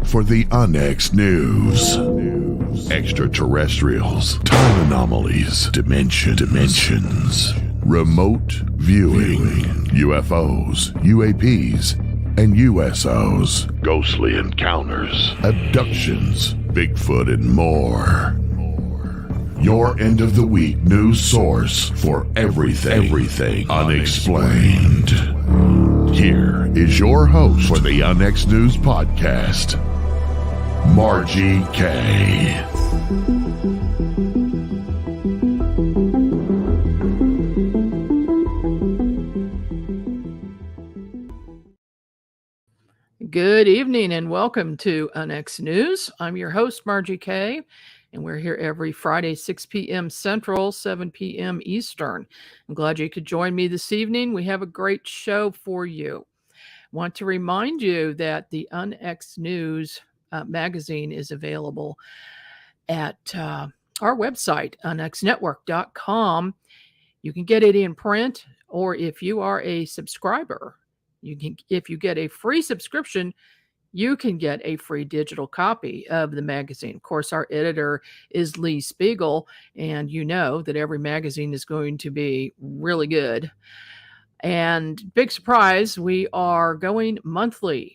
for the UNX News. Extraterrestrials, time anomalies, dimensions, remote viewing, UFOs, UAPs, and USOs, ghostly encounters, abductions, Bigfoot, and more. Your end of the week news source for everything unexplained. Here is your host for the UNX News Podcast, Margie K. Good evening and welcome to UNX News. I'm your host, Margie K, and we're here every Friday, 6 p.m. Central, 7 p.m. Eastern. I'm glad you could join me this evening. We have a great show for you. I want to remind you that the UNX News magazine is available at our website, unxnetwork.com. You can get it in print, or if you are a subscriber, if you get a free subscription, you can get a free digital copy of the magazine. Of course, our editor is Lee Spiegel, and you know that every magazine is going to be really good. And big surprise, we are going monthly.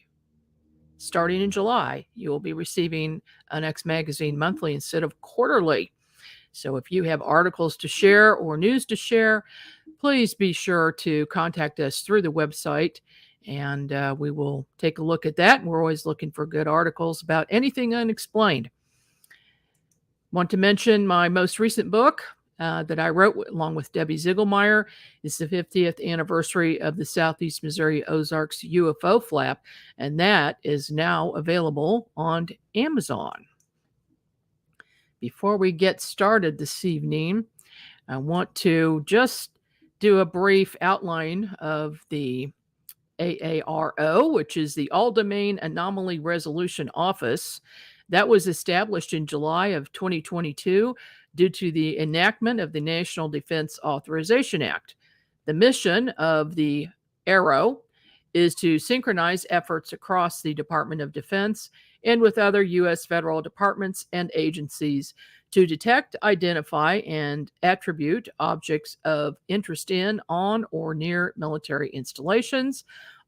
Starting in July, you will be receiving UNX magazine monthly instead of quarterly. So if you have articles to share or news to share, please be sure to contact us through the website, and we will take a look at that. We're always looking for good articles about anything unexplained. Want to mention my most recent book that I wrote along with Debbie Ziegelmeyer. It's the 50th anniversary of the Southeast Missouri Ozarks UFO flap, and that is now available on Amazon. Before we get started this evening, I want to just do a brief outline of the AARO, which is the All-Domain Anomaly Resolution Office. That was established in July of 2022 due to the enactment of the National Defense Authorization Act. The mission of the AARO is to synchronize efforts across the Department of Defense and with other U.S. federal departments and agencies to detect, identify, and attribute objects of interest in, on, or near military installations,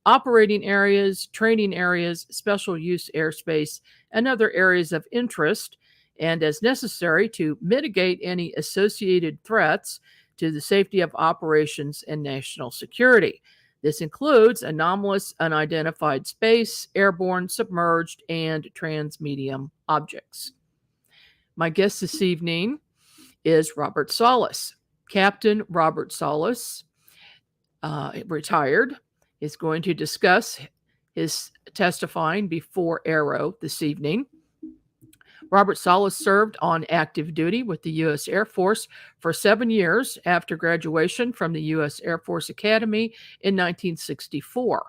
operating areas, training areas, special use airspace, and other areas of interest, and as necessary to mitigate any associated threats to the safety of operations and national security. This includes anomalous, unidentified space, airborne, submerged, and transmedium objects. My guest this evening is Robert Salas. Captain Robert Salas, retired, is going to discuss his testifying before AARO this evening. Robert Salas served on active duty with the U.S. Air Force for 7 years after graduation from the U.S. Air Force Academy in 1964.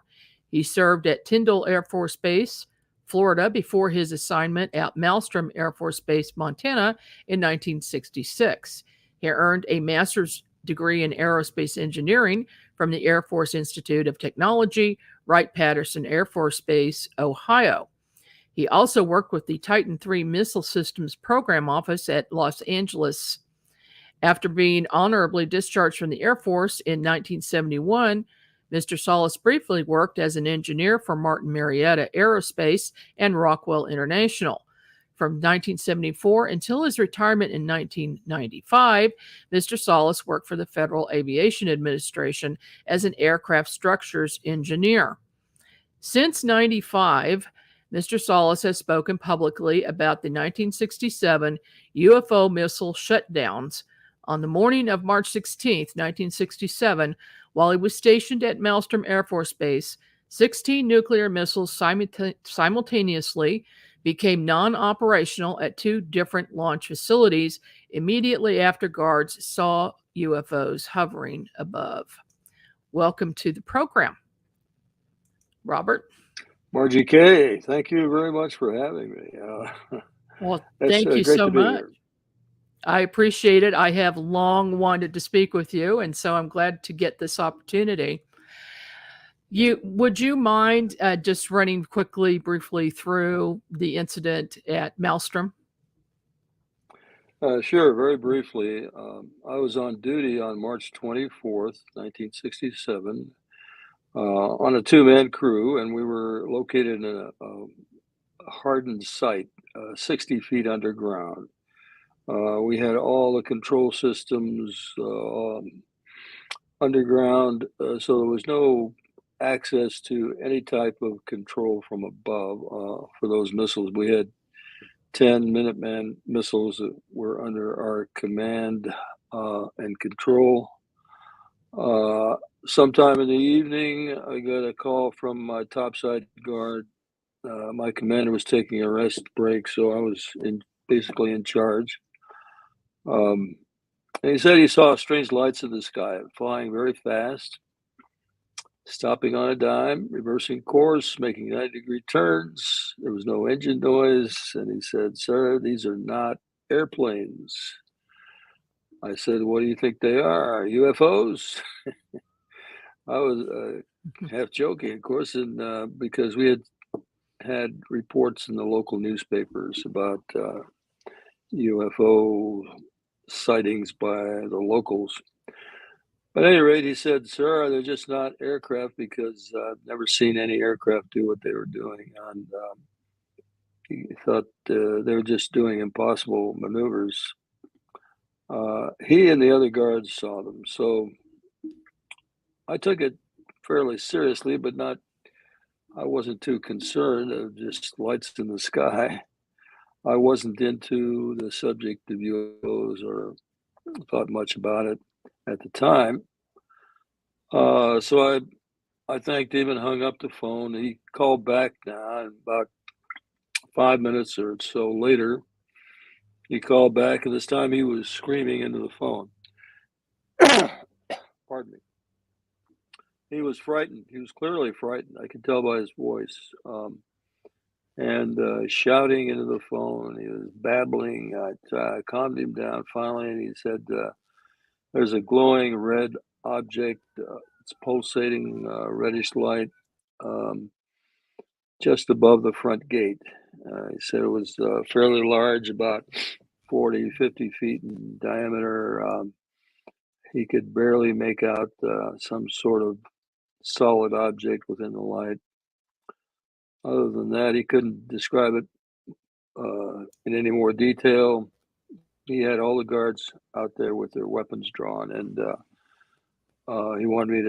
He served at Tyndall Air Force Base, Florida, before his assignment at Malmstrom Air Force Base, Montana in 1966. He earned a master's degree in Aerospace Engineering from the Air Force Institute of Technology, Wright-Patterson Air Force Base, Ohio. He also worked with the Titan III Missile Systems Program Office at Los Angeles. After being honorably discharged from the Air Force in 1971, Mr. Salas briefly worked as an engineer for Martin-Marietta Aerospace and Rockwell International. From 1974 until his retirement in 1995, Mr. Salas worked for the Federal Aviation Administration as an aircraft structures engineer. Since 1995, Mr. Salas has spoken publicly about the 1967 UFO missile shutdowns. On the morning of March 16, 1967, while he was stationed at Malmstrom Air Force Base, 16 nuclear missiles simultaneously became non-operational at 2 different launch facilities immediately after guards saw UFOs hovering above. Welcome to the program, Robert. Margie K., thank you very much for having me. Well, thank you so much. Here. I appreciate it. I have long wanted to speak with you, and so I'm glad to get this opportunity. Would you mind just running briefly through the incident at Malmstrom? Sure, very briefly. I was on duty on March 24th, 1967, on a two-man crew, and we were located in a hardened site, 60 feet underground. We had all the control systems underground, so there was no access to any type of control from above for those missiles. We had 10 Minuteman missiles that were under our command and control. Sometime in the evening, I got a call from my topside guard. My commander was taking a rest break, so I was basically in charge. And he said he saw strange lights in the sky, flying very fast, stopping on a dime, reversing course, making 90-degree turns. There was no engine noise. And he said, "Sir, these are not airplanes." I said, "What do you think they are? UFOs?" I was half joking, of course, and because we had reports in the local newspapers about UFO sightings by the locals. But at any rate, he said, "Sir, they're just not aircraft because I've never seen any aircraft do what they were doing." And he thought they were just doing impossible maneuvers. He and the other guards saw them. So I took it fairly seriously, but I wasn't too concerned of just lights in the sky. I wasn't into the subject of UFOs or thought much about it at the time. So I thanked him and hung up the phone. He called back now, and about 5 minutes or so later, he called back, and this time he was screaming into the phone. Pardon me. He was frightened. He was clearly frightened. I could tell by his voice. And shouting into the phone. He was babbling. I calmed him down finally, and he said, "There's a glowing red object. It's pulsating reddish light just above the front gate." He said it was fairly large, about 40, 50 feet in diameter. He could barely make out some sort of solid object within the light. Other than that, he couldn't describe it in any more detail. He had all the guards out there with their weapons drawn, and he wanted me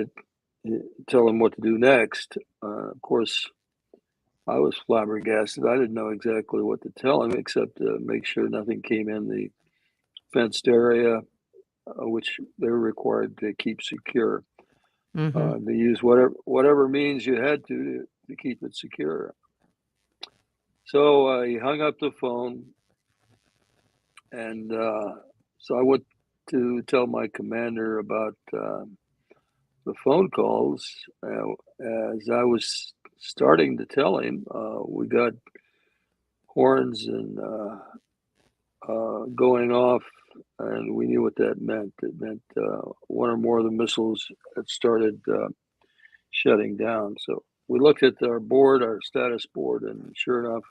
to tell him what to do next. Of course, I was flabbergasted. I didn't know exactly what to tell him except to make sure nothing came in the fenced area, which they were required to keep secure. They used whatever means you had to keep it secure. So he hung up the phone, and so I went to tell my commander about the phone calls. As I was starting to tell him, we got horns and going off, and we knew what that meant. It meant one or more of the missiles had started shutting down. So we looked at our board, our status board, and sure enough,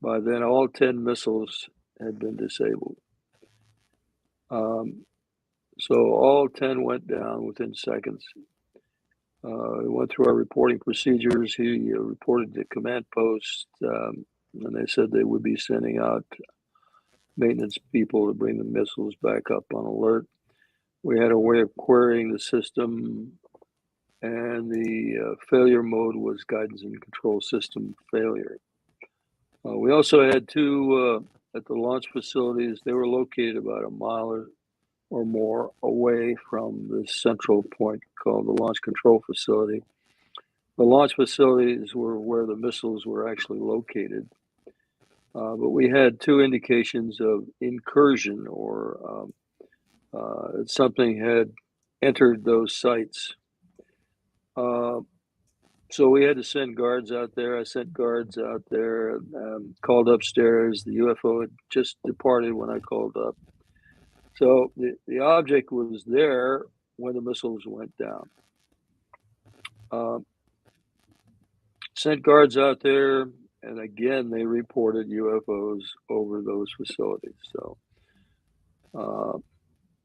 by then all 10 missiles had been disabled. So all 10 went down within seconds. We went through our reporting procedures. He reported to command post, and they said they would be sending out maintenance people to bring the missiles back up on alert. We had a way of querying the system, and the failure mode was guidance and control system failure. We also had two at the launch facilities. They were located about a mile or more away from the central point called the launch control facility. The launch facilities were where the missiles were actually located. But we had two indications of incursion, or something had entered those sites. So we had to send guards out there. I sent guards out there, called upstairs. The UFO had just departed when I called up. So the object was there when the missiles went down. Sent guards out there, and again, they reported UFOs over those facilities. So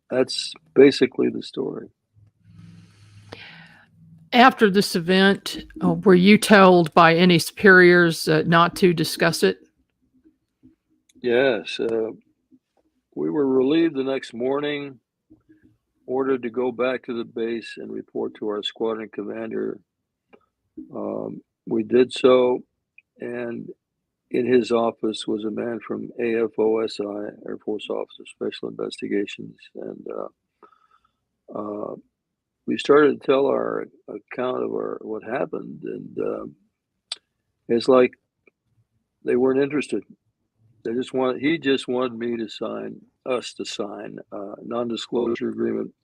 that's basically the story. After this event, were you told by any superiors not to discuss it? Yes. We were relieved the next morning, ordered to go back to the base and report to our squadron commander. We did so, and in his office was a man from AFOSI, Air Force Office of Special Investigations, and we started to tell our account of what happened, and it's like they weren't interested. He just wanted me to sign a non-disclosure agreement,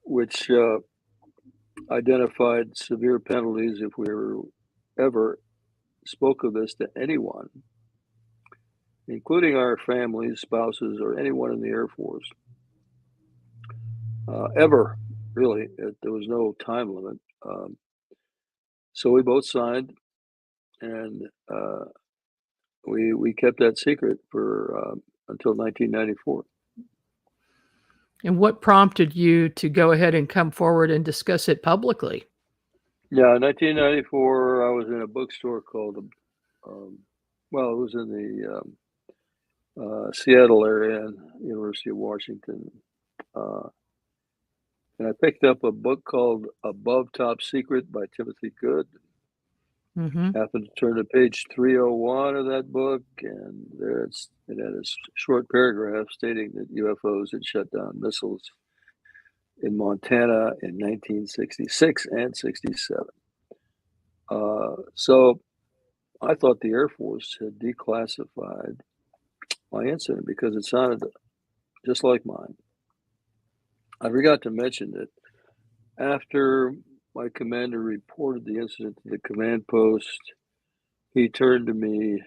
which identified severe penalties if we ever spoke of this to anyone, including our families, spouses, or anyone in the Air Force. Ever, really. There was no time limit. So we both signed, and we kept that secret for until 1994. And what prompted you to go ahead and come forward and discuss it publicly? Yeah, in 1994, I was in a bookstore called, it was in the Seattle area, University of Washington. And I picked up a book called Above Top Secret by Timothy Good. Mm-hmm. Happened to turn to page 301 of that book, and it had a short paragraph stating that UFOs had shut down missiles in Montana in 1966 and 67. So I thought the Air Force had declassified my incident because it sounded just like mine. I forgot to mention that after my commander reported the incident to the command post, he turned to me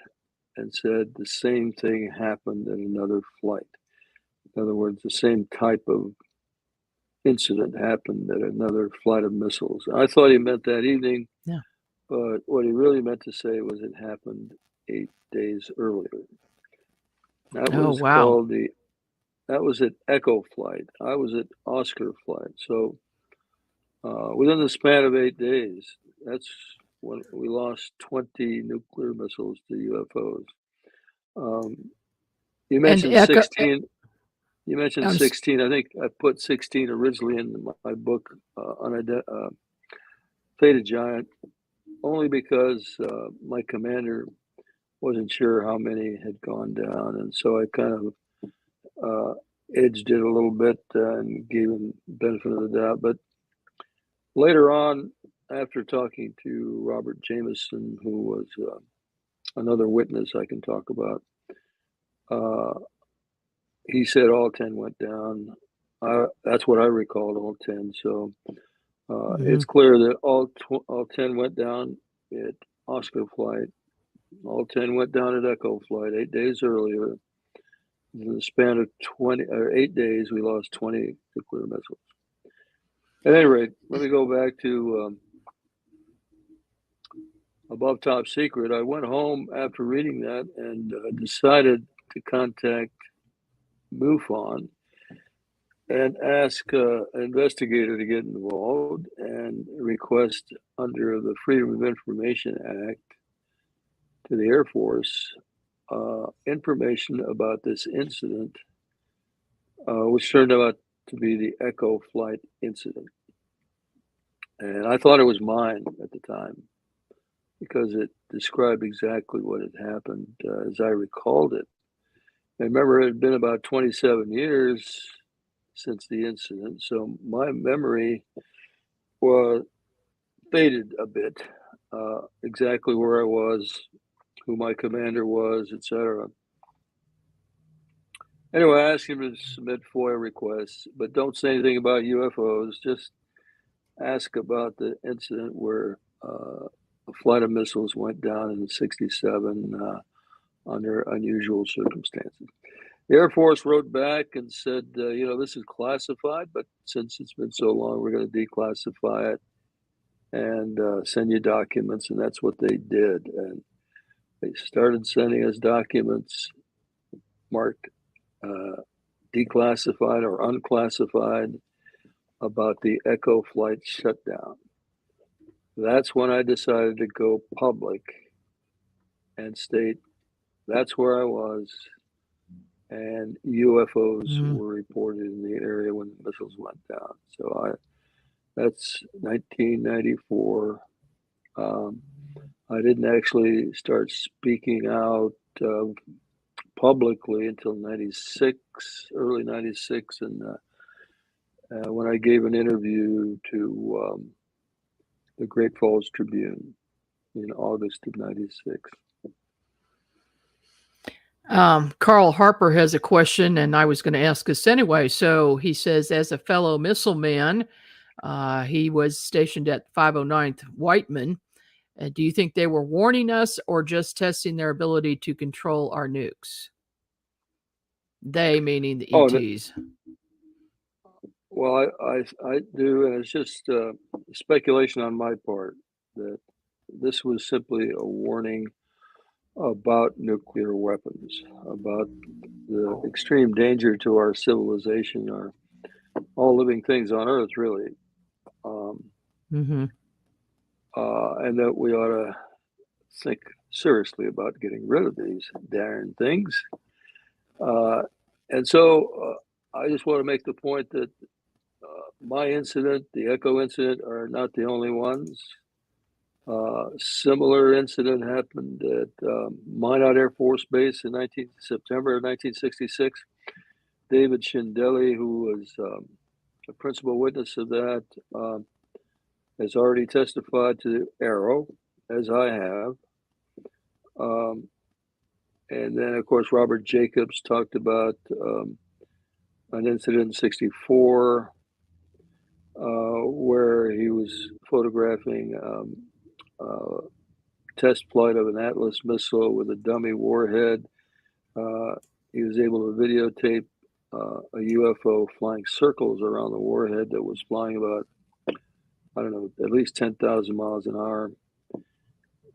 and said the same thing happened in another flight. In other words, the same type of incident happened at another flight of missiles. I thought he meant that evening, Yeah. But what he really meant to say was it happened 8 days earlier. That was called that was at Echo flight. I was at Oscar flight. So within the span of 8 days, that's when we lost 20 nuclear missiles to UFOs. You mentioned 16. You mentioned 16. I think I put 16 originally in my book, Faded Giant, only because my commander wasn't sure how many had gone down. And so I kind of edged it a little bit and gave him benefit of the doubt. But later on, after talking to Robert Jameson, who was another witness I can talk about, he said all 10 went down. That's what I recalled, all 10. So it's clear that all 10 went down at Oscar flight. All 10 went down at Echo flight 8 days earlier. In the span of 8 days, we lost 20 nuclear missiles. At any rate, let me go back to Above Top Secret. I went home after reading that and decided to contact MUFON and ask an investigator to get involved and request under the Freedom of Information Act to the Air Force information about this incident, which turned out to be the Echo flight incident. And I thought it was mine at the time because it described exactly what had happened as I recalled it. I remember it had been about 27 years since the incident, so my memory was faded a bit, exactly where I was, who my commander was, etc. Anyway, I asked him to submit FOIA requests, but don't say anything about UFOs. Just ask about the incident where a flight of missiles went down in 67 under unusual circumstances. The Air Force wrote back and said, this is classified, but since it's been so long, we're going to declassify it. and send you documents, and that's what they did. And they started sending us documents marked declassified or unclassified about the Echo flight shutdown. That's when I decided to go public and state that's where I was, and UFOs were reported in the area when the missiles went down. So that's 1994. I didn't actually start speaking out publicly until 96, early 96, and when I gave an interview to the Great Falls Tribune in August of 96. Carl Harper has a question, and I was going to ask this anyway. So he says, as a fellow missile man, he was stationed at 509th Whiteman. Do you think they were warning us or just testing their ability to control our nukes? They meaning the ETs. Well, I do, and it's just speculation on my part that this was simply a warning about nuclear weapons, about the extreme danger to our civilization, our all living things on Earth, really, and that we ought to think seriously about getting rid of these darn things. And so I just want to make the point that my incident, the Echo incident, are not the only ones. Similar incident happened at Minot Air Force Base in September of 1966. David Schindele, who was a principal witness of that, has already testified to AARO, as I have. And then, of course, Robert Jacobs talked about an incident in 64 where he was photographing test flight of an Atlas missile with a dummy warhead. He was able to videotape a UFO flying circles around the warhead that was flying about, I don't know, at least 10,000 miles an hour.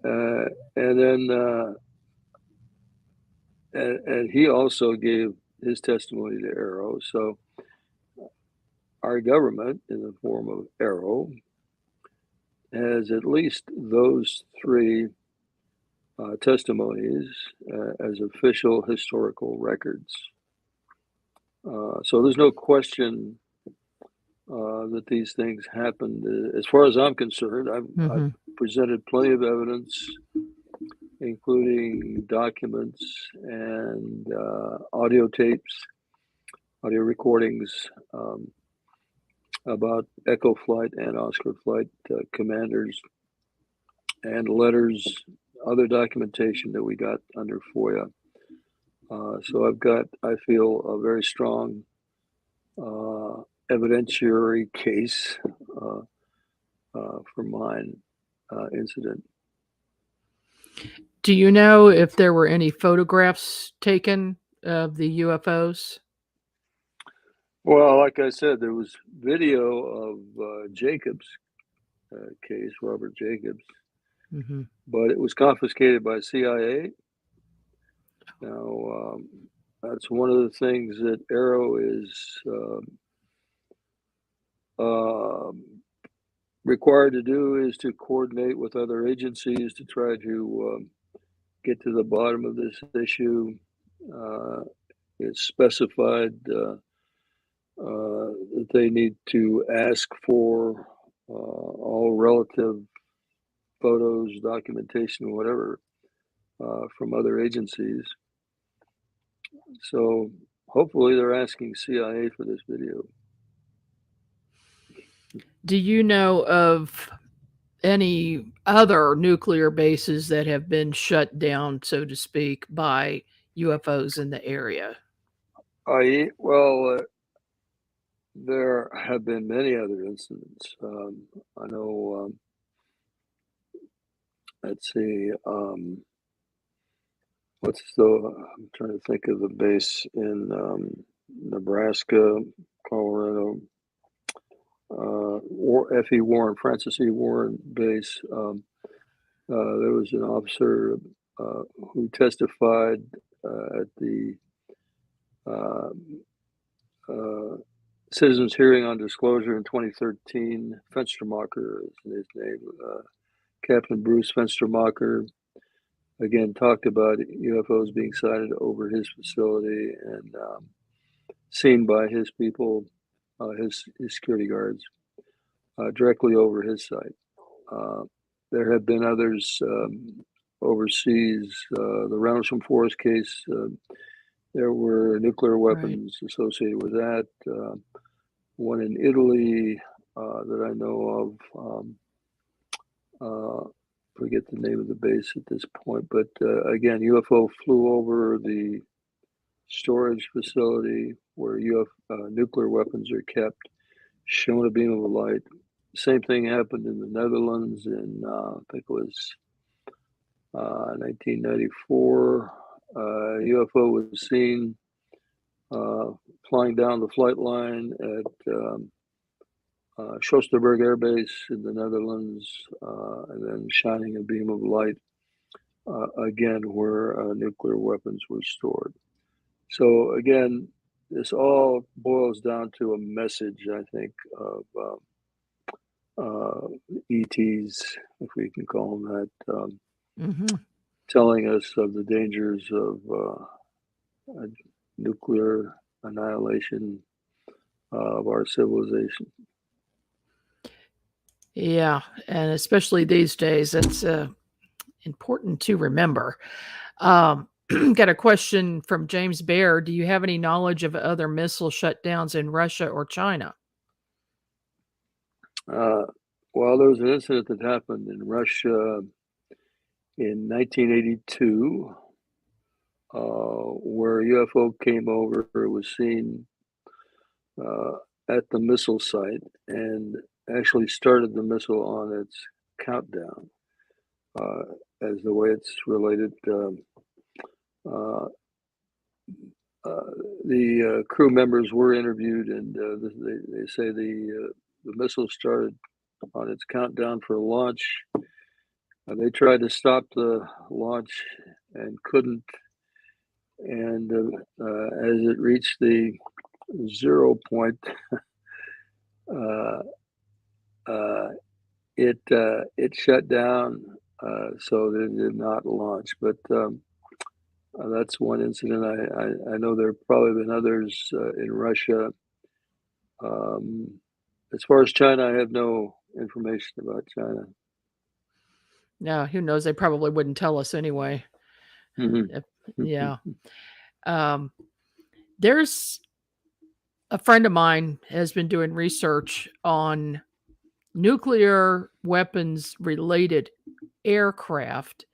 And then and he also gave his testimony to AARO. So our government, in the form of AARO, has at least those three testimonies as official historical records. So there's no question that these things happened. As far as I'm concerned, I've presented plenty of evidence, including documents and audio tapes, audio recordings about Echo Flight and Oscar Flight commanders, and letters, other documentation that we got under FOIA. So I've got, I feel, a very strong evidentiary case for mine incident. Do you know if there were any photographs taken of the UFOs? Well, like I said, there was video of Jacobs' case, Robert Jacobs, but it was confiscated by CIA. Now, that's one of the things that AARO is required to do, is to coordinate with other agencies to try to get to the bottom of this issue. It's specified that they need to ask for all relative photos, documentation, whatever, from other agencies. So hopefully they're asking CIA for this video. Do you know of any other nuclear bases that have been shut down, so to speak, by UFOs in the area? Well, there have been many other incidents. I know, let's see, I'm trying to think of the base in Nebraska, Colorado. F.E. Warren, Francis E. Warren base. There was an officer who testified at the Citizens Hearing on Disclosure in 2013. Fenstermacher is his name. Captain Bruce Fenstermacher, again, talked about UFOs being sighted over his facility and seen by his people, his security guards, directly over his site. There have been others overseas. The Rendlesham Forest case, there were nuclear weapons associated with that. One in Italy that I know of. Forget the name of the base at this point, but again, UFO flew over the storage facility where nuclear weapons are kept, shown a beam of light. Same thing happened in the Netherlands in, I think it was 1994. UFO was seen flying down the flight line at Soesterberg Air Base in the Netherlands, and then shining a beam of light again where nuclear weapons were stored. So again, this all boils down to a message, I think, of ETs, if we can call them that, telling us of the dangers of nuclear annihilation of our civilization. Yeah, and especially these days, it's important to remember. Got a question from James Baer. Do you have any knowledge of other missile shutdowns in Russia or China? Well, there was an incident that happened in Russia in 1982 where a UFO came over. It was seen at the missile site and actually started the missile on its countdown, as the way it's related. The crew members were interviewed, and they say the missile started on its countdown for launch. They tried to stop the launch and couldn't. And as it reached the 0 point, it shut down, so they did not launch. But that's one incident. I know there have probably been others in Russia. As far as China, I have no information about China. No, who knows? They probably wouldn't tell us anyway. Yeah. There's a friend of mine has been doing research on nuclear weapons related aircraft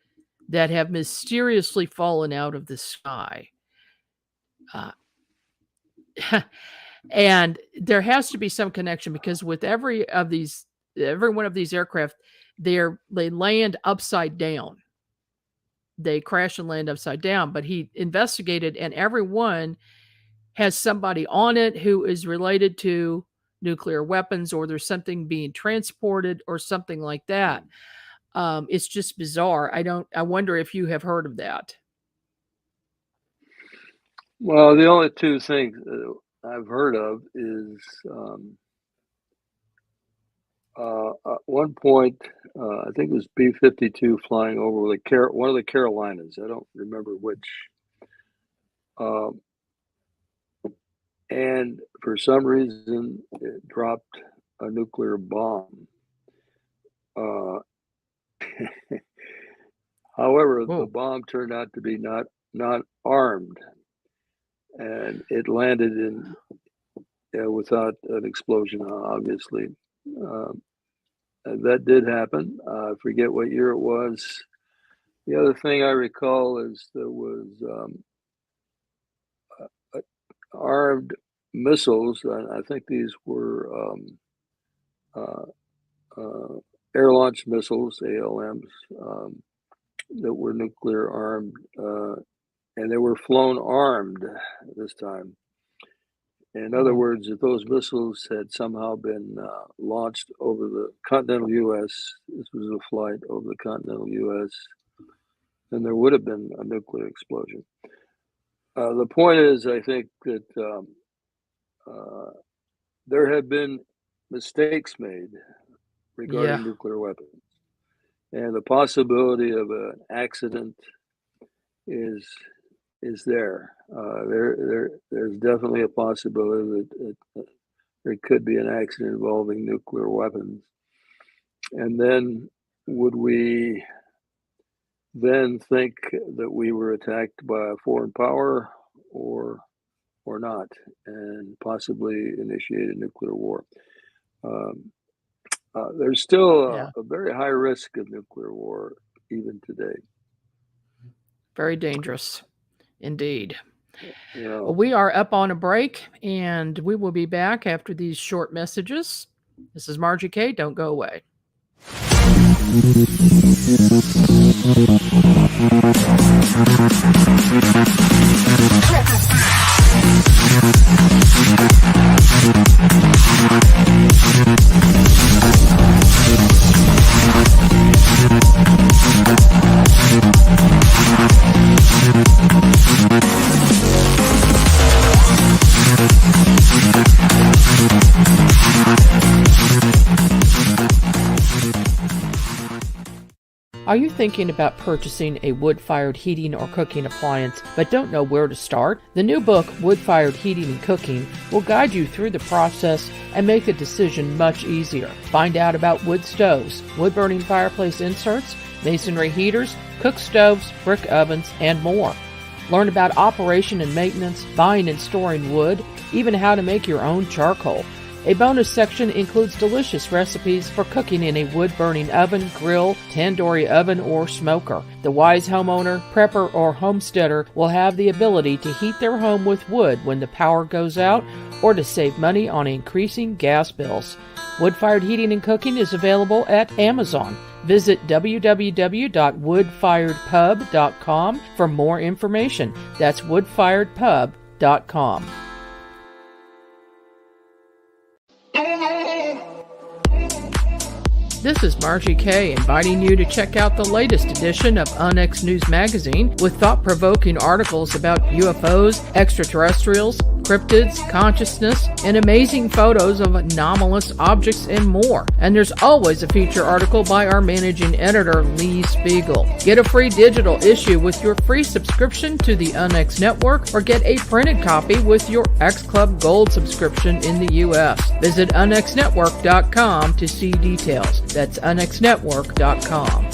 that have mysteriously fallen out of the sky. And there has to be some connection, because with every one of these aircraft, they land upside down. They crash and land upside down. But he investigated, and every one has somebody on it who is related to nuclear weapons, or there's something being transported or something like that. It's just bizarre. I wonder if you have heard of that. Well, the only two things I've heard of is at one point, I think it was B-52 flying over one of the Carolinas. I don't remember which. And for some reason, it dropped a nuclear bomb. However, the bomb turned out to be not armed, and it landed without an explosion, obviously. That did happen. I forget what year it was. The other thing I recall is there was armed missiles. I think these were air-launched missiles, ALMs, that were nuclear armed, and they were flown armed this time. In other words, if those missiles had somehow been launched over the continental U.S., this was a flight over the continental U.S., then there would have been a nuclear explosion. The point is, I think that there have been mistakes made regarding nuclear weapons, and the possibility of an accident is there. There's definitely a possibility that there could be an accident involving nuclear weapons. And then would we then think that we were attacked by a foreign power or not, and possibly initiate a nuclear war? There's still a very high risk of nuclear war even today. Very dangerous indeed. Yeah. Well, we are up on a break, and we will be back after these short messages. This is Margie K. Don't go away. Are you thinking about purchasing a wood-fired heating or cooking appliance but don't know where to start? The new book, Wood-Fired Heating and Cooking, will guide you through the process and make the decision much easier. Find out about wood stoves, wood-burning fireplace inserts, masonry heaters, cook stoves, brick ovens, and more. Learn about operation and maintenance, buying and storing wood, even how to make your own charcoal. A bonus section includes delicious recipes for cooking in a wood-burning oven, grill, tandoori oven, or smoker. The wise homeowner, prepper, or homesteader will have the ability to heat their home with wood when the power goes out, or to save money on increasing gas bills. Wood-fired heating and cooking is available at Amazon. Visit www.woodfiredpub.com for more information. That's woodfiredpub.com. This is Margie K. inviting you to check out the latest edition of Onyx News Magazine with thought-provoking articles about UFOs, extraterrestrials, cryptids, consciousness, and amazing photos of anomalous objects and more. And there's always a feature article by our managing editor, Lee Spiegel. Get a free digital issue with your free subscription to the Onyx Network, or get a printed copy with your X Club Gold subscription in the U.S. Visit onyxnetwork.com to see details. That's onyxnetwork.com.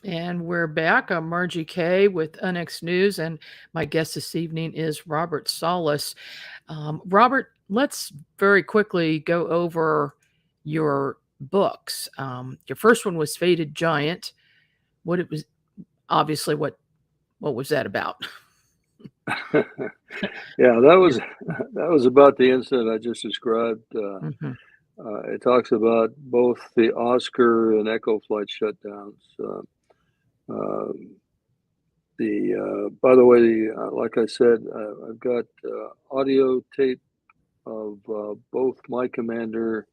And we're back. I'm Margie K. with NX News, and my guest this evening is Robert Salas. Robert, let's very quickly go over your books. Your first one was Faded Giant. What was that about? Yeah, that was about the incident I just described. It talks about both the Oscar and Echo flight shutdowns. By the way, like I said, I've got audio tape of both my commander,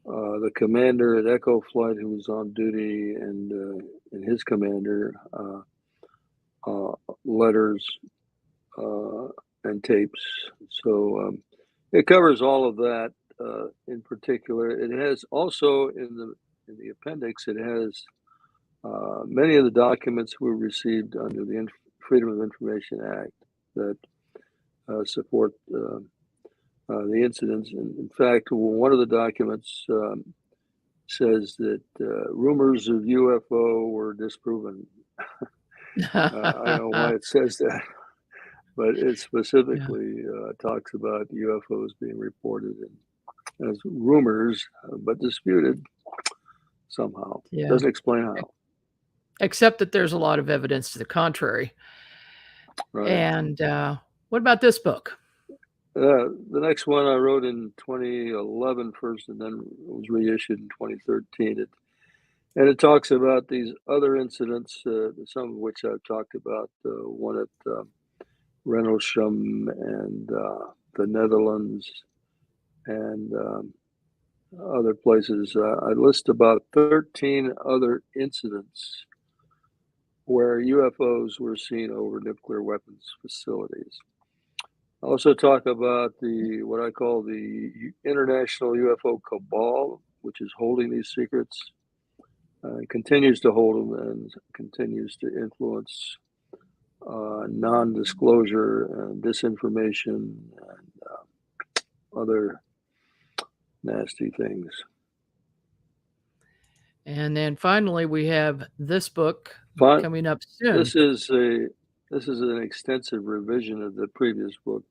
the commander at Echo Flight who was on duty, and his commander, letters and tapes. So it covers all of that. In particular, it has also in the appendix. It has many of the documents we received under the Freedom of Information Act that support the incidents. And in fact, one of the documents says that rumors of UFO were disproven. I don't know why it says that, but it specifically talks about UFOs being reported as rumors, but disputed somehow. Doesn't explain how. except that there's a lot of evidence to the contrary. Right. And what about this book? The next one I wrote in 2011 first, and then it was reissued in 2013. It talks about these other incidents, some of which I've talked about. One at Rendlesham and the Netherlands and other places. I list about 13 other incidents where UFOs were seen over nuclear weapons facilities. I also talk about what I call the international UFO cabal, which is holding these secrets, continues to hold them, and continues to influence non-disclosure and disinformation and other nasty things. And then finally, we have this book coming up soon. This is an extensive revision of the previous book,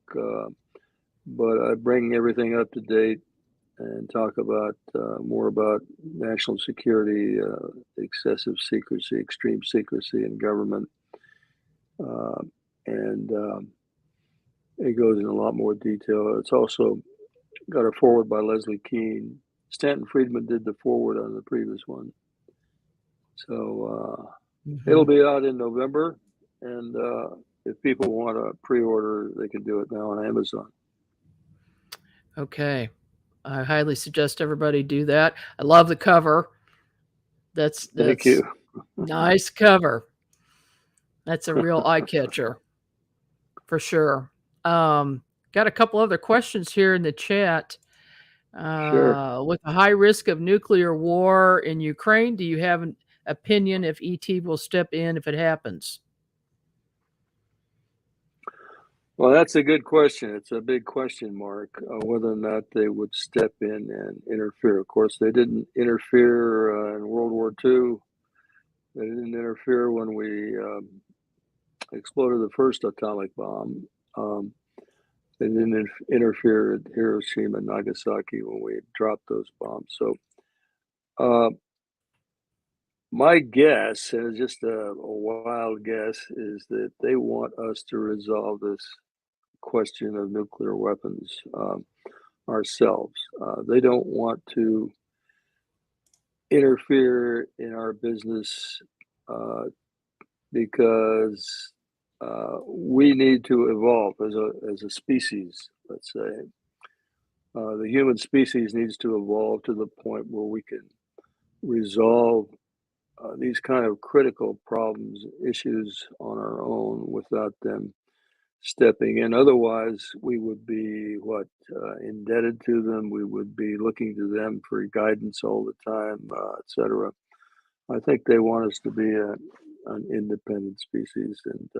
but I bring everything up to date and talk about more about national security, excessive secrecy, extreme secrecy in government, and it goes in a lot more detail. It's also got a foreword by Leslie Keene. Stanton Friedman did the foreword on the previous one. So it'll be out in November, and if people want to pre-order, they can do it now on Amazon. Okay. I highly suggest everybody do that. I love the cover. That's Thank you. Nice cover. That's a real eye catcher for sure. Got a couple other questions here in the chat. Sure. With the high risk of nuclear war in Ukraine, do you have an opinion if ET will step in if it happens? Well, that's a good question. It's a big question mark, whether or not they would step in and interfere. Of course, they didn't interfere in World War II. They didn't interfere when we exploded the first atomic bomb. They didn't interfere at Hiroshima and Nagasaki when we dropped those bombs. So my guess, and it's just a wild guess, is that they want us to resolve this question of nuclear weapons ourselves. They don't want to interfere in our business because we need to evolve as a species, let's say. The human species needs to evolve to the point where we can resolve these kind of critical problems, issues on our own without them stepping in. Otherwise, we would be indebted to them. We would be looking to them for guidance all the time, etc. I think they want us to be an independent species, and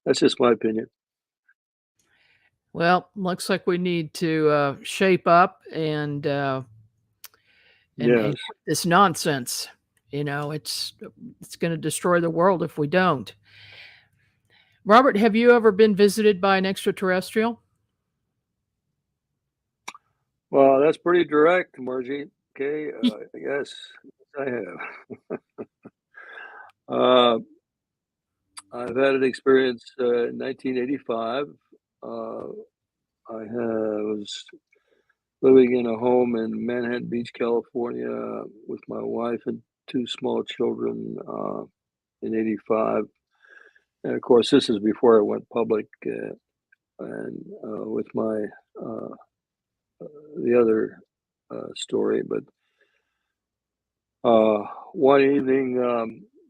that's just my opinion. Well, looks like we need to shape up and Yes. this nonsense. You know, it's going to destroy the world if we don't. Robert, have you ever been visited by an extraterrestrial? Well, that's pretty direct, Margie. Okay, yes, I have. I've had an experience in 1985. I was living in a home in Manhattan Beach, California, with my wife and two small children in 85. And of course, this is before I went public, and with my the other story. But one evening,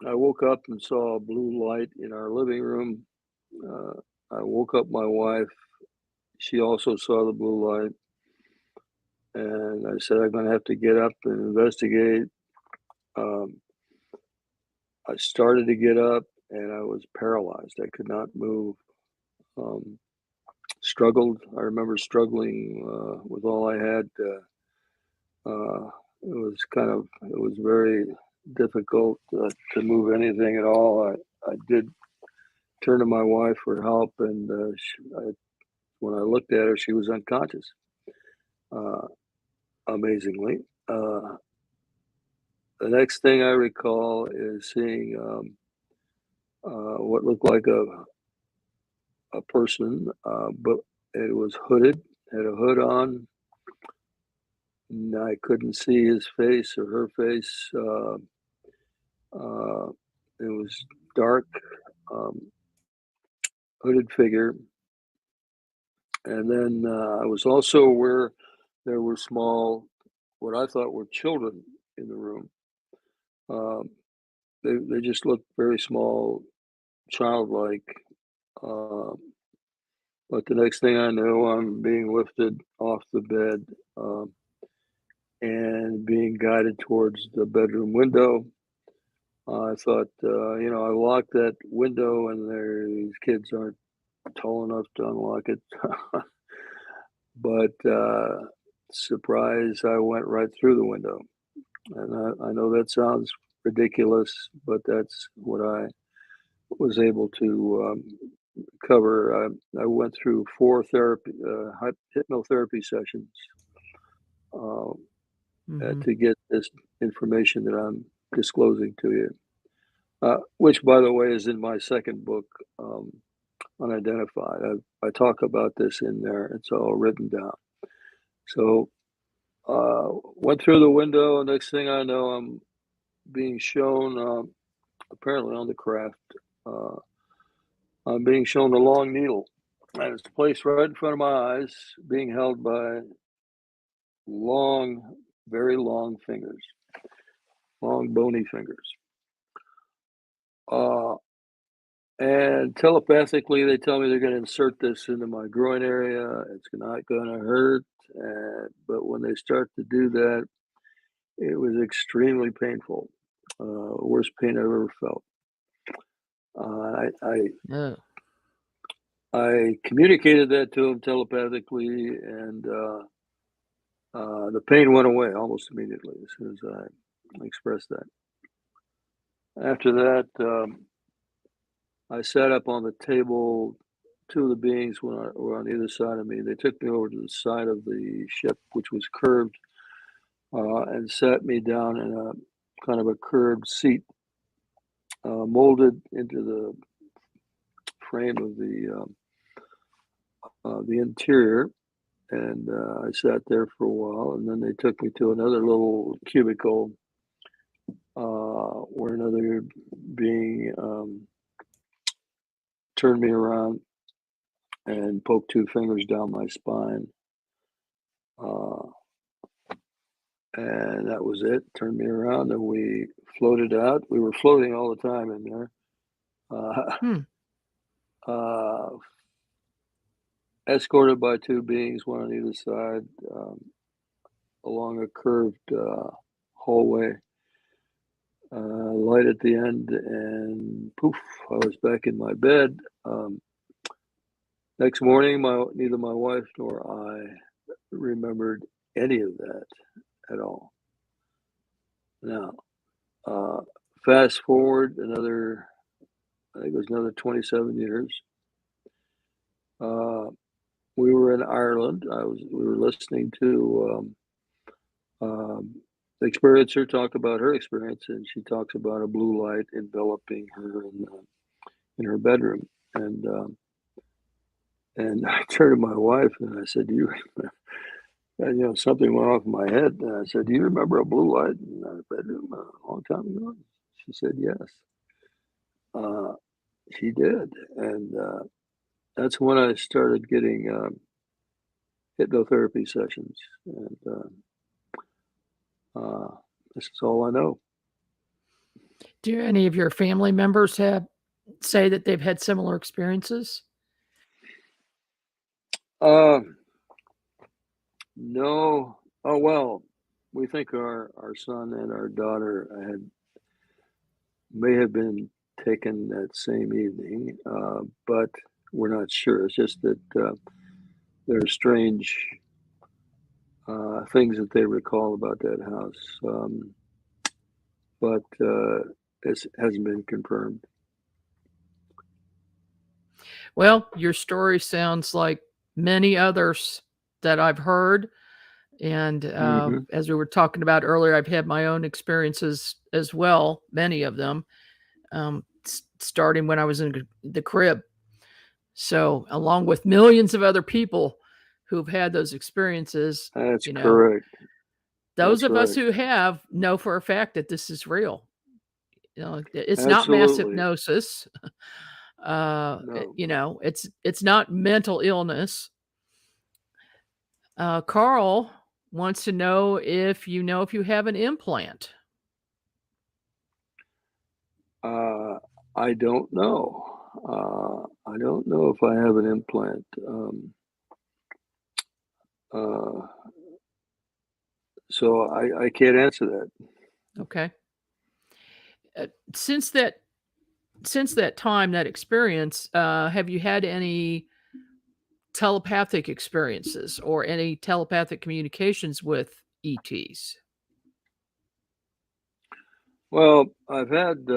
I woke up and saw a blue light in our living room. I woke up my wife. She also saw the blue light. And I said, I'm going to have to get up and investigate. I started to get up and I was paralyzed. I could not move. Struggled. I remember struggling with all I had. It was very difficult to move anything at all. I did turn to my wife for help, and when I looked at her, she was unconscious. Amazingly, the next thing I recall is seeing what looked like a person, but it was hooded, had a hood on. And I couldn't see his face or her face. It was dark, hooded figure. And then I was also aware there were small, what I thought were children in the room. They just looked very small, childlike. But the next thing I know, I'm being lifted off the bed and being guided towards the bedroom window. I thought, I locked that window, and these kids aren't tall enough to unlock it. But surprise, I went right through the window. And I know that sounds ridiculous, but that's what I was able to cover. I went through 4 hypnotherapy sessions to get this information that I'm disclosing to you, which, by the way, is in my second book, Unidentified. I talk about this in there. It's all written down. So went through the window. Next thing I know, I'm being shown, apparently on the craft, I'm being shown a long needle. And it's placed right in front of my eyes, being held by long, very long fingers, long bony fingers. And telepathically, they tell me they're going to insert this into my groin area. It's not going to hurt. But when they start to do that, it was extremely painful. Worst pain I've ever felt. I communicated that to him telepathically, and the pain went away almost immediately as soon as I expressed that. After that, I sat up on the table. 2 of the beings were on either side of me. They took me over to the side of the ship, which was curved, and sat me down in a kind of a curved seat, molded into the frame of the interior. And I sat there for a while, and then they took me to another little cubicle where another being turned me around and poked 2 fingers down my spine. And that was it. Turned me around, and we floated out. We were floating all the time in there. Escorted by 2 beings, one on either side, along a curved hallway. Light at the end, and poof, I was back in my bed. Next morning, neither my wife nor I remembered any of that at all. Now, fast forward I think it was another 27 years. We were in Ireland. We were listening to the experiencer talk about her experience, and she talks about a blue light enveloping her in her bedroom. And I turned to my wife and I said, something went off in my head. And I said, "Do you remember a blue light in our bedroom a long time ago?" She said, "Yes." She did. And that's when I started getting hypnotherapy sessions. And this is all I know. Do any of your family members say that they've had similar experiences? No. Oh, well, we think our son and our daughter may have been taken that same evening, but we're not sure. It's just that there are strange things that they recall about that house, but it hasn't been confirmed. Well, your story sounds like many others that I've heard. And Mhm. as we were talking about earlier, I've had my own experiences as well, many of them, starting when I was in the crib. So, along with millions of other people who've had those experiences, That's you know, correct. those That's of us right. who have know for a fact that this is real. You know, it's not mass Absolutely. hypnosis. No. You know, it's not mental illness. Carl wants to know if you have an implant. Uh, I don't know. I don't know if I have an implant. Uh, so I can't answer that. Okay. Since that time, that experience, have you had any telepathic experiences or any telepathic communications with ETs? Well, I've had,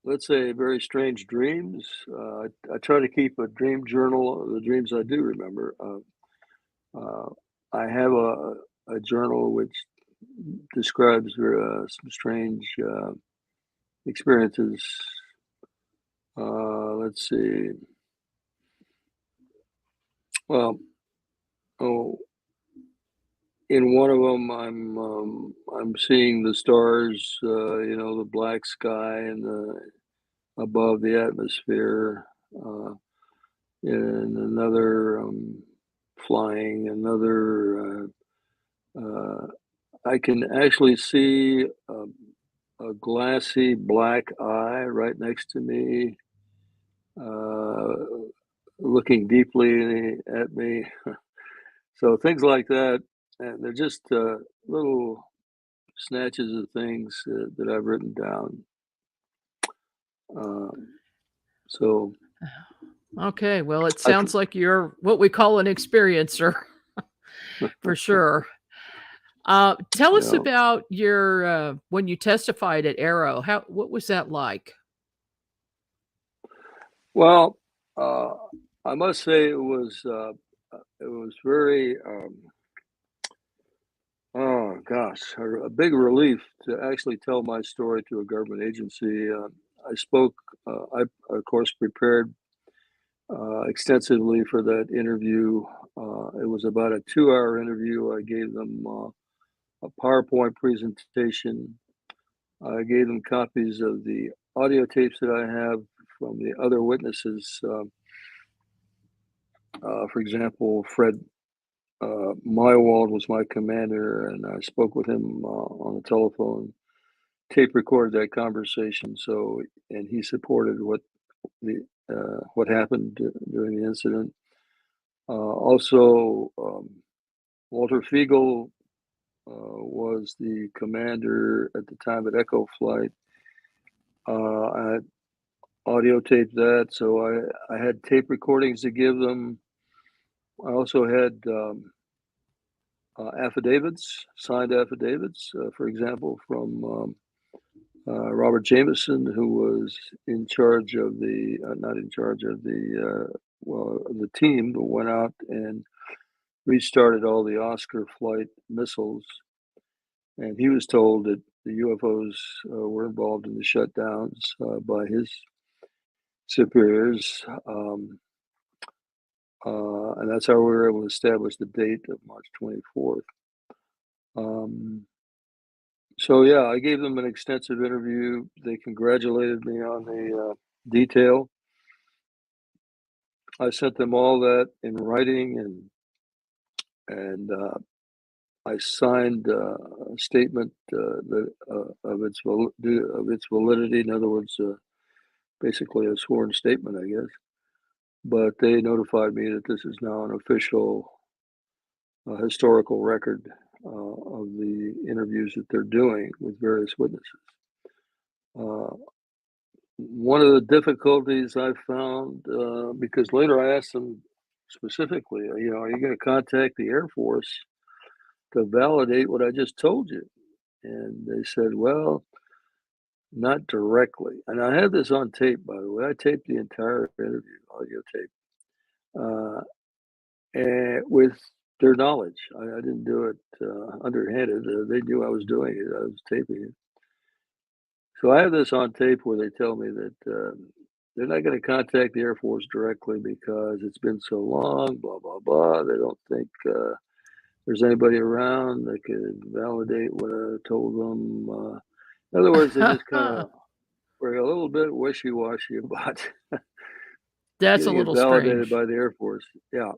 let's say, very strange dreams. I try to keep a dream journal of the dreams I do remember. Uh, I have a journal which describes some strange experiences. Let's see. Well, oh, in one of them, I'm seeing the stars. The black sky and the above the atmosphere. In another, flying. Another, I can actually see a glassy black eye right next to me, uh, looking deeply at me. So things like that, and they're just little snatches of things that I've written down. Um, so Okay, well, it I, th- sounds like you're what we call an experiencer for sure. Tell you us know, about your when you testified at AARO. What was that like? well, I must say it was very, oh gosh, a big relief to actually tell my story to a government agency. I spoke, I of course prepared extensively for that interview. It was about a 2 hour interview. I gave them a PowerPoint presentation. I gave them copies of the audio tapes that I have from the other witnesses. For example, Fred Mywald was my commander, and I spoke with him on the telephone, tape recorded that conversation. So, and he supported what happened during the incident. Also, Walter Fiegel was the commander at the time at Echo Flight. I audio taped that, so I had tape recordings to give them. I also had affidavits, signed affidavits, for example, from Robert Jameson, who was in charge of not in charge of the team, but went out and restarted all the Oscar flight missiles. And he was told that the UFOs were involved in the shutdowns by his superiors. And that's how we were able to establish the date of March 24th. So, yeah, I gave them an extensive interview. They congratulated me on the detail. I sent them all that in writing, and I signed a statement of its validity. In other words, basically a sworn statement, I guess. But they notified me that this is now an official historical record of the interviews that they're doing with various witnesses. Uh, One of the difficulties I found, because later I asked them specifically, are you going to contact the Air Force to validate what I just told you? And they said, well, not directly. And I had this on tape, by the way. I taped the entire interview, audio tape, and with their knowledge. I didn't do it underhanded. They knew I was doing it. I was taping it. So I have this on tape where they tell me that they're not going to contact the Air Force directly because it's been so long, blah, blah, blah. They don't think there's anybody around that could validate what I told them. In other words, they just kind of were a little bit wishy-washy about That's a getting it little validated strange. by the Air Force. Yeah.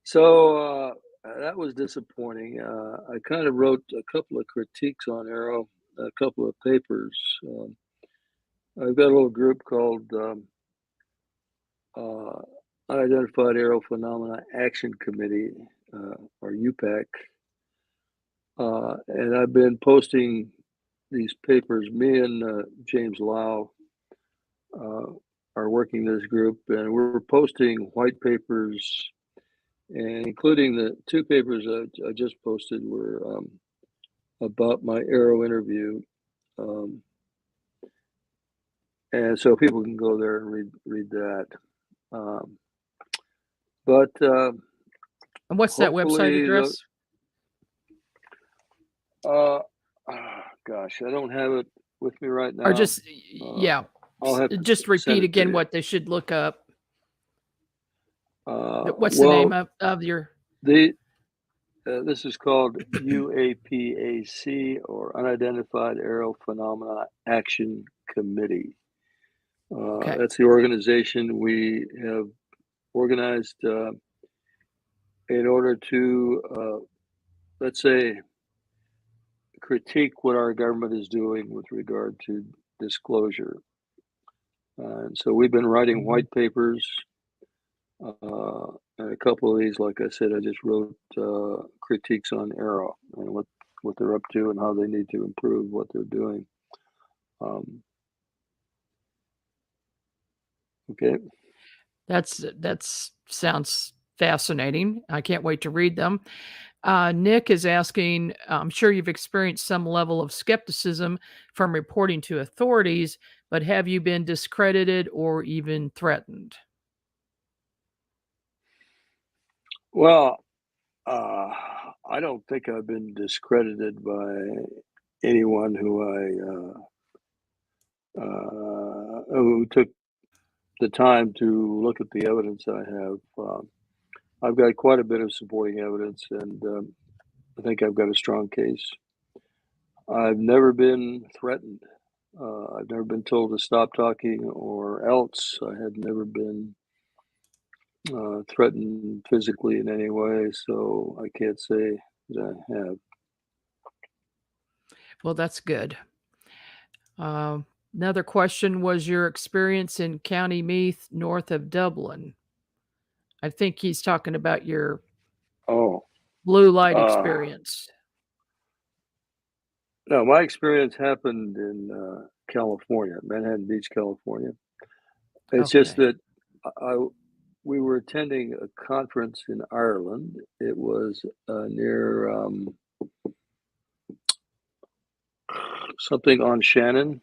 So that was disappointing. I kind of wrote a couple of critiques on Aero, a couple of papers. I've got a little group called Unidentified Aero Phenomena Action Committee, or UPAC. And I've been posting these papers. Me and James Lau are working this group, and we're posting white papers, and including the two papers I just posted were about my Aero interview. And so people can go there and read that. But And what's that website address? Gosh, I don't have it with me right now. Or just, yeah, I'll have to just send repeat it again to you. what they should look up. What's the name of your? This is called UAPAC, or Unidentified Aero Phenomena Action Committee. Okay. That's the organization we have organized in order to, let's say, critique what our government is doing with regard to disclosure. And so we've been writing white papers. And a couple of these, like I said, I just wrote critiques on Aero and what they're up to and how they need to improve what they're doing. Okay. That's sounds fascinating. I can't wait to read them. Nick is asking, I'm sure you've experienced some level of skepticism from reporting to authorities, but have you been discredited or even threatened? Well, I don't think I've been discredited by anyone who took the time to look at the evidence I have. I've got quite a bit of supporting evidence, and I think I've got a strong case. I've never been threatened. I've never been told to stop talking or else. I have never been threatened physically in any way, so I can't say that I have. Well, that's good. Another question was your experience in County Meath, north of Dublin. I think he's talking about your blue light experience. No, my experience happened in California, Manhattan Beach, California. It's just that we were attending a conference in Ireland. It was near something on Shannon.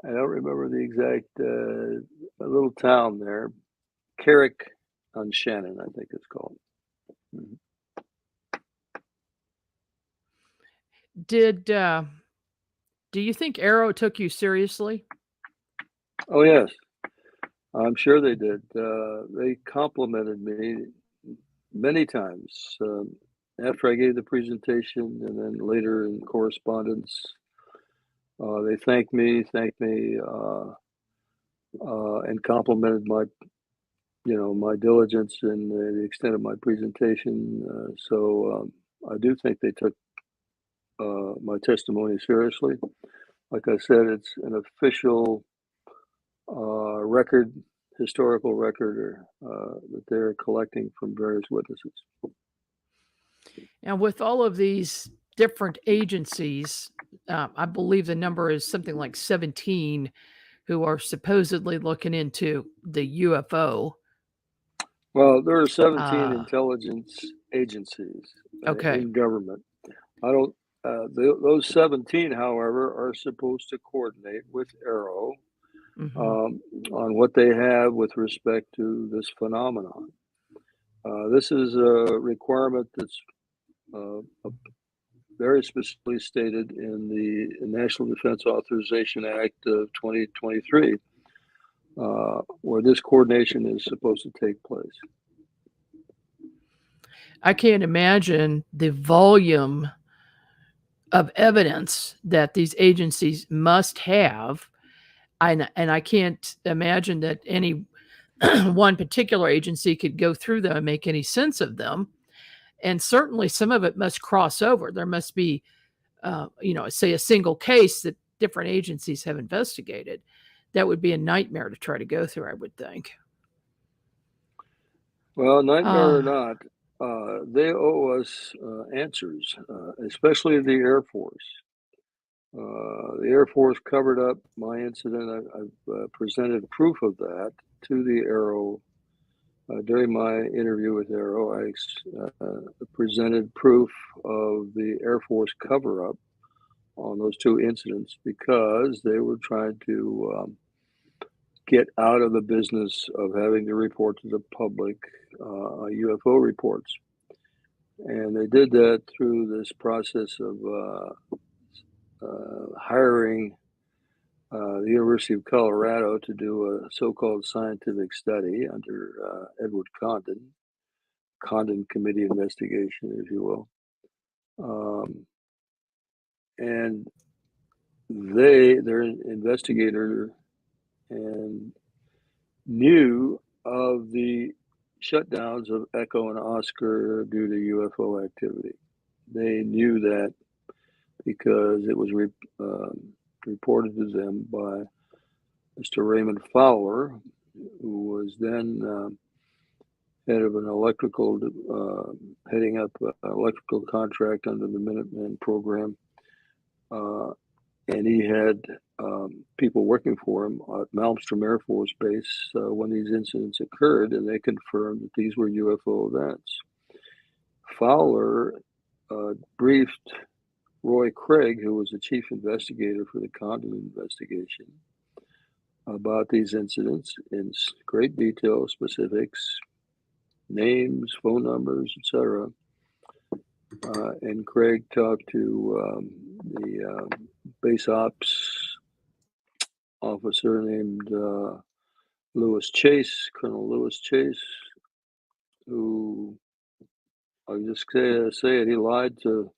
I don't remember the exact a little town there. Carrick on Shannon, I think it's called. Mm-hmm. Do you think Aero took you seriously? Oh, yes. I'm sure they did. They complimented me many times after I gave the presentation, and then later in correspondence. They thanked me, and complimented my, my diligence and the extent of my presentation. So I do think they took my testimony seriously. Like I said, it's an official record, historical record that they're collecting from various witnesses. And with all of these different agencies, I believe the number is something like 17 who are supposedly looking into the UFO. Well, there are 17 intelligence agencies in government. I don't. Those 17, however, are supposed to coordinate with Aero on what they have with respect to this phenomenon. This is a requirement that's very specifically stated in the National Defense Authorization Act of 2023, where this coordination is supposed to take place. I can't imagine the volume of evidence that these agencies must have. And I can't imagine that any one particular agency could go through them and make any sense of them. And certainly some of it must cross over. There must be, say a single case that different agencies have investigated. That would be a nightmare to try to go through, I would think. Well, nightmare or not, they owe us answers, especially the Air Force. The Air Force covered up my incident. I've presented proof of that to the AARO. During my interview with AARO, I presented proof of the Air Force cover-up on those two incidents because they were trying to get out of the business of having to report to the public UFO reports. And they did that through this process of hiring the University of Colorado to do a so-called scientific study under Edward Condon Committee investigation, if you will. And their investigator and knew of the shutdowns of Echo and Oscar due to UFO activity. They knew that because it was reported to them by Mr. Raymond Fowler, who was then head of an heading up an electrical contract under the Minuteman program. And he had people working for him at Malmstrom Air Force Base when these incidents occurred, and they confirmed that these were UFO events. Fowler briefed Roy Craig, who was the chief investigator for the Condon investigation, about these incidents in great detail, specifics, names, phone numbers, etc. And Craig talked to the base ops officer named Lewis Chase, Colonel Lewis Chase, who, I'll just say it, he lied to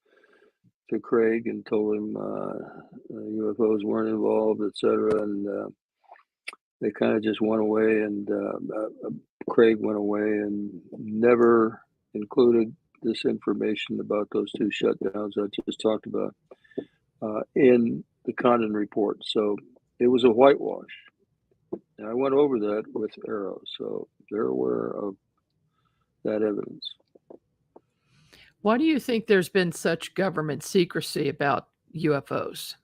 Craig and told him UFOs weren't involved, etc. And they kind of just went away, and Craig went away and never included this information about those two shutdowns I just talked about in the Condon report. So it was a whitewash. And I went over that with AARO, so they're aware of that evidence. Why do you think there's been such government secrecy about UFOs?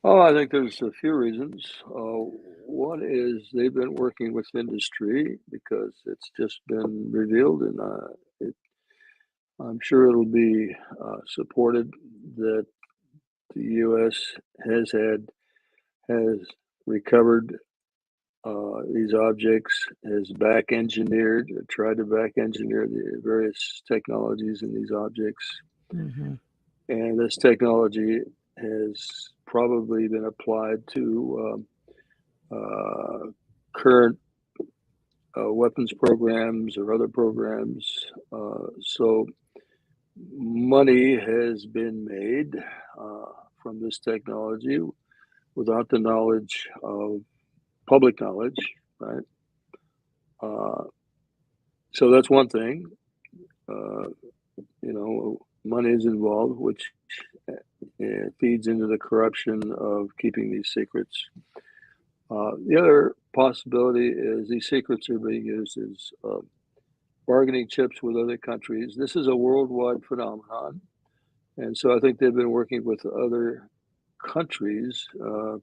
Oh, I think there's a few reasons. One is they've been working with industry because it's just been revealed, and I'm sure it'll be supported that the U.S. has recovered these objects, has back-engineered, or tried to back-engineer the various technologies in these objects. Mm-hmm. And this technology has probably been applied to current weapons programs or other programs. So money has been made from this technology without the knowledge of public knowledge, right? So that's one thing. Money is involved, which feeds into the corruption of keeping these secrets. The other possibility is these secrets are being used as bargaining chips with other countries. This is a worldwide phenomenon. And so I think they've been working with other countries,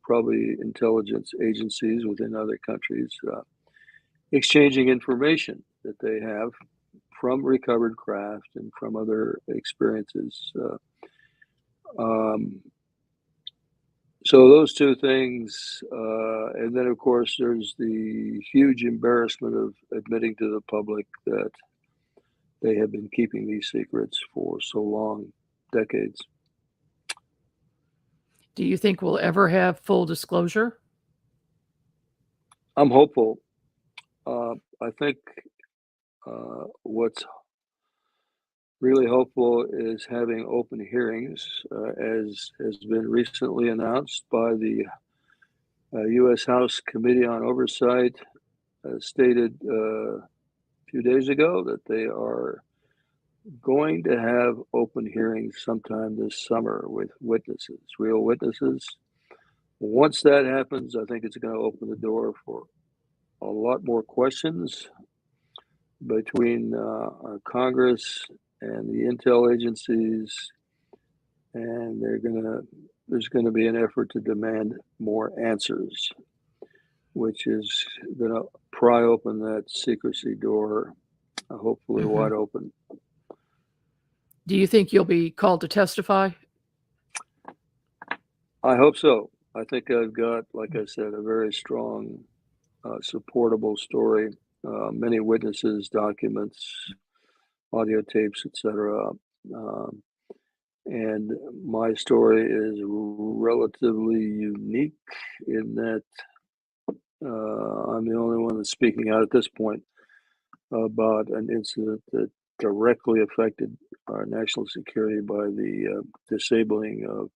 probably intelligence agencies within other countries, exchanging information that they have from recovered craft and from other experiences. So those two things, and then of course there's the huge embarrassment of admitting to the public that they have been keeping these secrets for so long, decades. Do you think we'll ever have full disclosure? I'm hopeful. I think what's really hopeful is having open hearings, as has been recently announced by the U.S. House Committee on Oversight, stated a few days ago that they are going to have open hearings sometime this summer with witnesses, real witnesses. Once that happens, I think it's going to open the door for a lot more questions between our Congress and the intel agencies, and there's going to be an effort to demand more answers, which is going to pry open that secrecy door, hopefully wide open. Do you think you'll be called to testify? I hope so. I think I've got, like I said, a very strong, supportable story, many witnesses, documents, audio tapes, etc. And my story is relatively unique in that I'm the only one that's speaking out at this point about an incident that directly affected our national security by the disabling of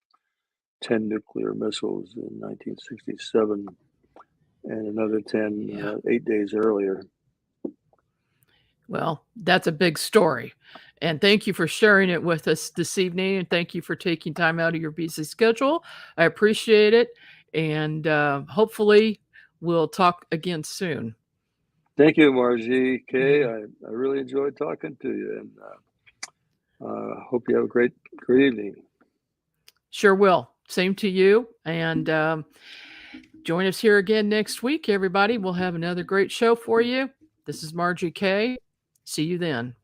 10 nuclear missiles in 1967 and another 10 8 days earlier. Well, that's a big story. And thank you for sharing it with us this evening. And thank you for taking time out of your busy schedule. I appreciate it. And hopefully we'll talk again soon. Thank you, Margie. Kay, I really enjoyed talking to you, and hope you have a great evening. Sure will. Same to you. And join us here again next week, everybody. We'll have another great show for you. This is Margie Kay. See you then.